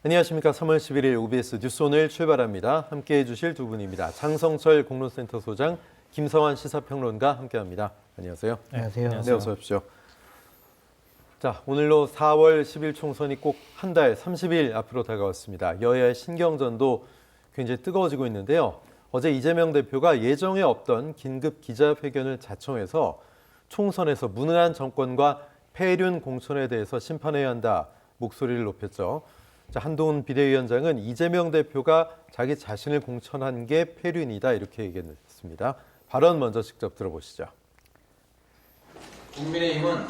안녕하십니까. 3월 11일 OBS 뉴스 오늘 출발합니다. 함께해 주실 두 분입니다. 장성철 공론센터 소장, 김성환 시사평론가 함께합니다. 안녕하세요. 안녕하세요. 네, 어서 오십시오. 자, 오늘로 4월 10일 총선이 꼭 한 달 30일 앞으로 다가왔습니다. 여야의 신경전도 굉장히 뜨거워지고 있는데요. 어제 이재명 대표가 예정에 없던 긴급 기자회견을 자청해서 총선에서 무능한 정권과 폐륜 공천에 대해서 심판해야 한다 목소리를 높였죠. 자, 한동훈 비대위원장은 이재명 대표가 자기 자신을 공천한 게 폐륜이다 이렇게 얘기했습니다. 발언 먼저 직접 들어보시죠. 국민의힘은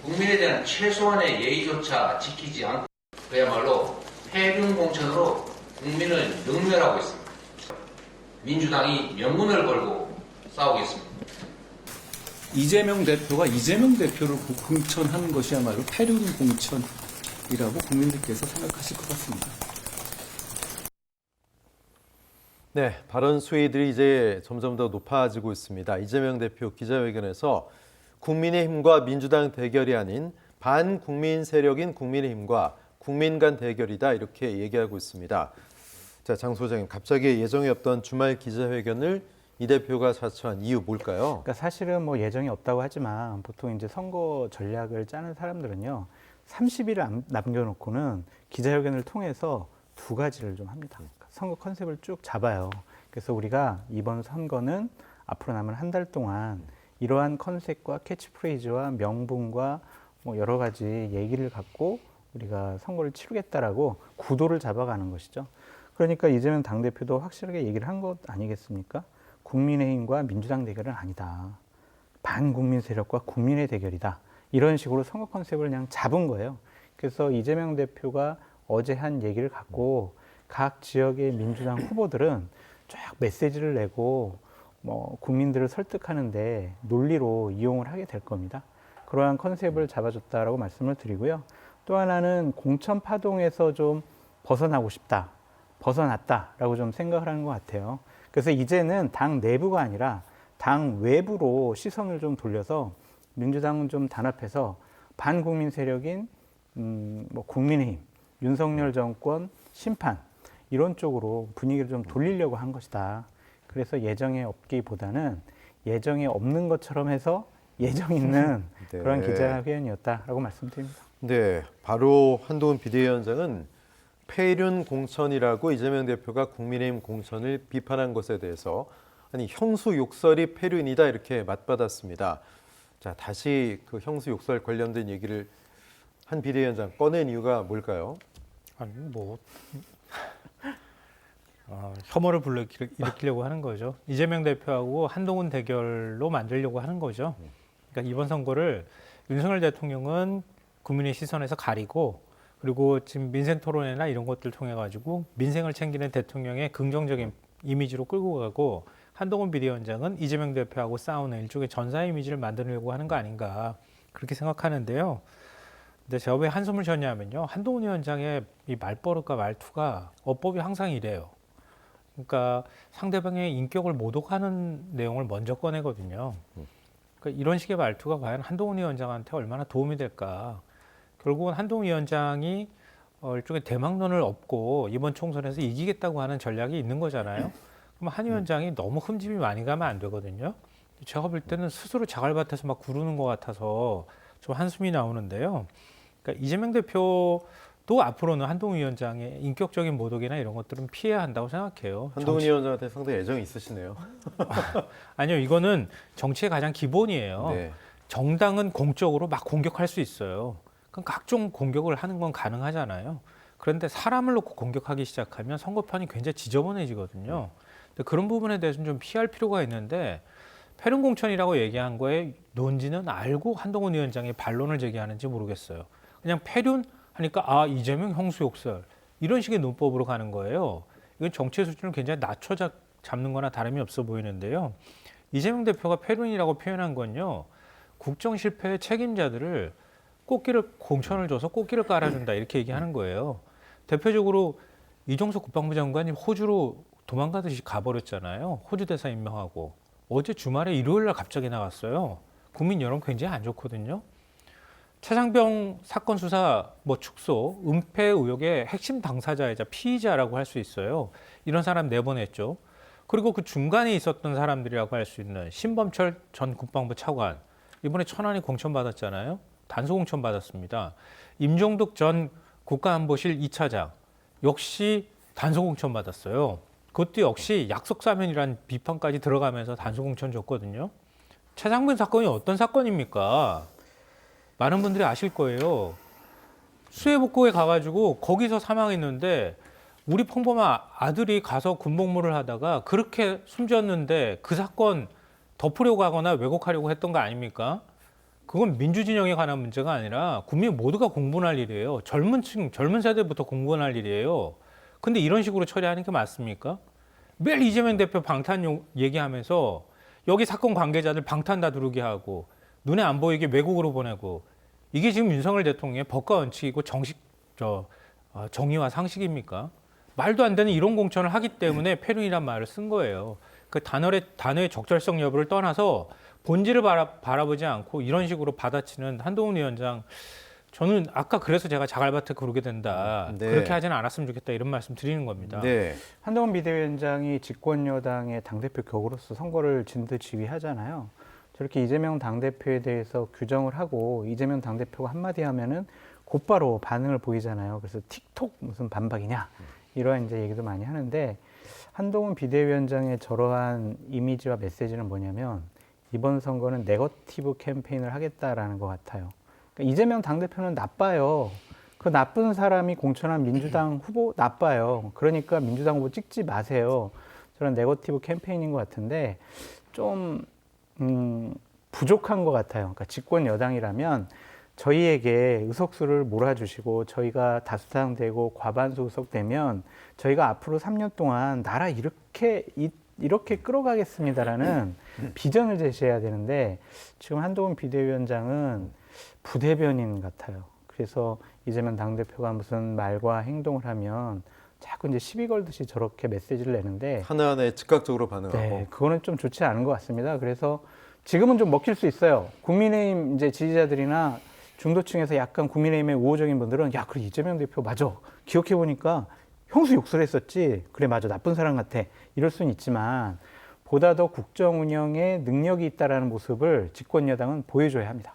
국민에 대한 최소한의 예의조차 지키지 않고 그야말로 폐륜 공천으로 국민을 능멸하고 있습니다. 민주당이 명분을 걸고 싸우겠습니다. 이재명 대표가 이재명 대표를 공천한 것이야말로 폐륜 공천이라고 국민들께서 생각하실 것 같습니다. 네, 발언 수위들이 이제 점점 더 높아지고 있습니다. 이재명 대표 기자회견에서 국민의힘과 민주당 대결이 아닌 반국민 세력인 국민의힘과 국민 간 대결이다 이렇게 얘기하고 있습니다. 자, 장 소장님, 갑자기 예정이 없던 주말 기자회견을 이 대표가 자처한 이유 뭘까요? 그러니까 사실은 뭐 예정이 없다고 하지만 보통 이제 선거 전략을 짜는 사람들은요, 30일을 남겨놓고는 기자회견을 통해서 두 가지를 좀 합니다. 그러니까 선거 컨셉을 쭉 잡아요. 그래서 우리가 이번 선거는 앞으로 남은 한 달 동안 이러한 컨셉과 캐치프레이즈와 명분과 뭐 여러 가지 얘기를 갖고 우리가 선거를 치르겠다라고 구도를 잡아가는 것이죠. 그러니까 이재명 당대표도 확실하게 얘기를 한 것 아니겠습니까? 국민의힘과 민주당 대결은 아니다. 반국민 세력과 국민의 대결이다. 이런 식으로 선거 컨셉을 그냥 잡은 거예요. 그래서 이재명 대표가 어제 한 얘기를 갖고 각 지역의 민주당 후보들은 쫙 메시지를 내고 뭐 국민들을 설득하는데 논리로 이용을 하게 될 겁니다. 그러한 컨셉을 잡아줬다라고 말씀을 드리고요. 또 하나는 공천 파동에서 좀 벗어나고 싶다. 벗어났다라고 좀 생각을 하는 것 같아요. 그래서 이제는 당 내부가 아니라 당 외부로 시선을 좀 돌려서 민주당은 좀 단합해서 반국민 세력인 뭐 국민의힘, 윤석열 정권 심판 이런 쪽으로 분위기를 좀 돌리려고 한 것이다. 그래서 예정에 없기보다는 예정에 없는 것처럼 해서 예정 있는 네. 그런 기자회견이었다라고 말씀드립니다. 네, 바로 한동훈 비대위원장은 폐륜 공천이라고 이재명 대표가 국민의힘 공천을 비판한 것에 대해서 아니 형수 욕설이 폐륜이다 이렇게 맞받았습니다. 자, 다시 그 형수 욕설 관련된 얘기를 한 비대위원장 꺼낸 이유가 뭘까요? 아니 뭐 혐오를 불러일으키려고 하는 거죠. 이재명 대표하고 한동훈 대결로 만들려고 하는 거죠. 그러니까 이번 선거를 윤석열 대통령은 국민의 시선에서 가리고 그리고 지금 민생 토론회나 이런 것들 통해 가지고 민생을 챙기는 대통령의 긍정적인 이미지로 끌고 가고 한동훈 비대위원장은 이재명 대표하고 싸우는 일종의 전사 이미지를 만들려고 하는 거 아닌가 그렇게 생각하는데요. 근데 제가 왜 한숨을 쉬었냐면요. 한동훈 위원장의 이 말버릇과 말투가 어법이 항상 이래요. 그러니까 상대방의 인격을 모독하는 내용을 먼저 꺼내거든요. 그러니까 이런 식의 말투가 과연 한동훈 위원장한테 얼마나 도움이 될까. 결국은 한동훈 위원장이 일종의 대망론을 업고 이번 총선에서 이기겠다고 하는 전략이 있는 거잖아요. 그럼 한 위원장이 너무 흠집이 많이 가면 안 되거든요. 제가 볼 때는 스스로 자갈밭에서 막 구르는 것 같아서 좀 한숨이 나오는데요. 그러니까 이재명 대표도 앞으로는 한동훈 위원장의 인격적인 모독이나 이런 것들은 피해야 한다고 생각해요. 한동훈 위원장한테 상당히 애정이 있으시네요. 아니요, 이거는 정치의 가장 기본이에요. 네. 정당은 공적으로 막 공격할 수 있어요. 그럼 각종 공격을 하는 건 가능하잖아요. 그런데 사람을 놓고 공격하기 시작하면 선거판이 굉장히 지저분해지거든요. 근데 그런 부분에 대해서는 좀 피할 필요가 있는데 폐륜 공천이라고 얘기한 거에 논지는 알고 한동훈 위원장이 반론을 제기하는지 모르겠어요. 그냥 폐륜 하니까 이재명 형수 욕설 이런 식의 논법으로 가는 거예요. 이건 정치의 수준을 굉장히 낮춰 잡는 거나 다름이 없어 보이는데요. 이재명 대표가 폐륜이라고 표현한 건요. 국정 실패의 책임자들을 공천을 줘서 꽃길을 깔아준다 이렇게 얘기하는 거예요. 대표적으로 이종석 국방부 장관이 호주로 도망가듯이 가버렸잖아요. 호주 대사 임명하고 어제 주말에 일요일 날 갑자기 나갔어요. 국민 여론 굉장히 안 좋거든요. 최상병 사건 수사 뭐 축소, 은폐 의혹의 핵심 당사자이자 피의자라고 할 수 있어요. 이런 사람 내보냈죠. 그리고 그 중간에 있었던 사람들이라고 할 수 있는 신범철 전 국방부 차관, 이번에 천안에 공천 받았잖아요. 단수 공천 받았습니다. 임종득 전 국가안보실 2차장 역시 단수 공천 받았어요. 그것도 역시 약속사면이라는 비판까지 들어가면서 단수 공천 줬거든요. 최상병 사건이 어떤 사건입니까? 많은 분들이 아실 거예요. 수해복구에 가가지고 거기서 사망했는데 우리 평범한 아들이 가서 군복무를 하다가 그렇게 숨졌는데 그 사건 덮으려고 하거나 왜곡하려고 했던 거 아닙니까? 그건 민주진영에 관한 문제가 아니라 국민 모두가 공분할 일이에요. 젊은 세대부터 공분할 일이에요. 근데 이런 식으로 처리하는 게 맞습니까? 매일 이재명 대표 방탄 얘기하면서 여기 사건 관계자들 방탄 다 두르게 하고 눈에 안 보이게 외국으로 보내고 이게 지금 윤석열 대통령의 법과 원칙이고 정의와 상식입니까? 말도 안 되는 이런 공천을 하기 때문에 패륜이란 말을 쓴 거예요. 그 단어의 적절성 여부를 떠나서 본질을 바라보지 않고 이런 식으로 받아치는 한동훈 위원장, 저는 아까 그래서 제가 자갈밭에 구르게 된다. 네. 그렇게 하지는 않았으면 좋겠다 이런 말씀 드리는 겁니다. 네. 한동훈 비대위원장이 집권 여당의 당대표 격으로서 선거를 진두지휘하잖아요. 저렇게 이재명 당대표에 대해서 규정을 하고 이재명 당대표가 한마디 하면은 곧바로 반응을 보이잖아요. 그래서 틱톡 무슨 반박이냐 이러한 이제 얘기도 많이 하는데, 한동훈 비대위원장의 저러한 이미지와 메시지는 뭐냐면 이번 선거는 네거티브 캠페인을 하겠다라는 것 같아요. 그러니까 이재명 당대표는 나빠요. 그 나쁜 사람이 공천한 민주당 후보 나빠요. 그러니까 민주당 후보 찍지 마세요. 저런 네거티브 캠페인인 것 같은데 좀 부족한 것 같아요. 그러니까 집권 여당이라면 저희에게 의석수를 몰아주시고 저희가 다수당되고 과반수 의석되면 저희가 앞으로 3년 동안 나라 이렇게 끌어가겠습니다라는 비전을 제시해야 되는데, 지금 한동훈 비대위원장은 부대변인 같아요. 그래서 이재명 당대표가 무슨 말과 행동을 하면 자꾸 이제 시비 걸듯이 저렇게 메시지를 내는데, 하나하나에 즉각적으로 반응하고. 네, 그거는 좀 좋지 않은 것 같습니다. 그래서 지금은 좀 먹힐 수 있어요. 국민의힘 이제 지지자들이나 중도층에서 약간 국민의힘의 우호적인 분들은 야, 그래 이재명 대표 맞아. 기억해 보니까 형수 욕설 했었지. 그래 맞아. 나쁜 사람 같아. 이럴 수는 있지만 보다 더 국정 운영에 능력이 있다라는 모습을 집권 여당은 보여줘야 합니다.